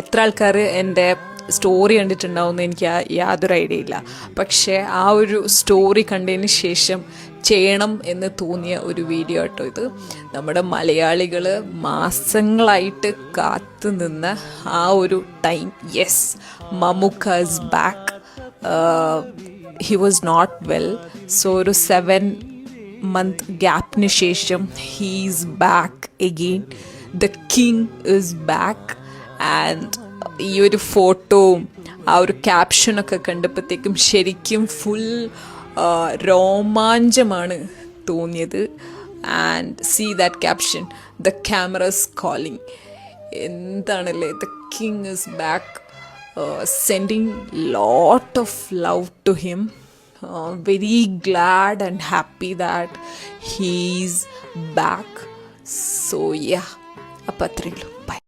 എത്ര ആൾക്കാർ എൻ്റെ സ്റ്റോറി കണ്ടിട്ടുണ്ടാവുമെന്ന് എനിക്ക് യാതൊരു ഐഡിയ ഇല്ല. പക്ഷേ ആ ഒരു സ്റ്റോറി കണ്ടതിന് ശേഷം ചെയ്യണം എന്ന് തോന്നിയ ഒരു വീഡിയോ കേട്ടോ ഇത്. നമ്മുടെ മലയാളികൾ മാസങ്ങളായിട്ട് കാത്തു നിന്ന ആ ഒരു time. Yes, Mammukka is back. He was not well. So ഒരു 7-month ഗ്യാപ്പിന് ശേഷം he is back again. The king is back. And ഈ ഒരു ഫോട്ടോവും ആ ഒരു ക്യാപ്ഷനൊക്കെ കണ്ടപ്പോഴത്തേക്കും ശരിക്കും ഫുൾ രോമാഞ്ചമാണ് തോന്നിയത്. And see that caption, the cameras calling. എന്താണല്ലേ, the king is back. Sending lot of love to him. Very glad and happy that he's back. So yeah, appathrilu. Bye.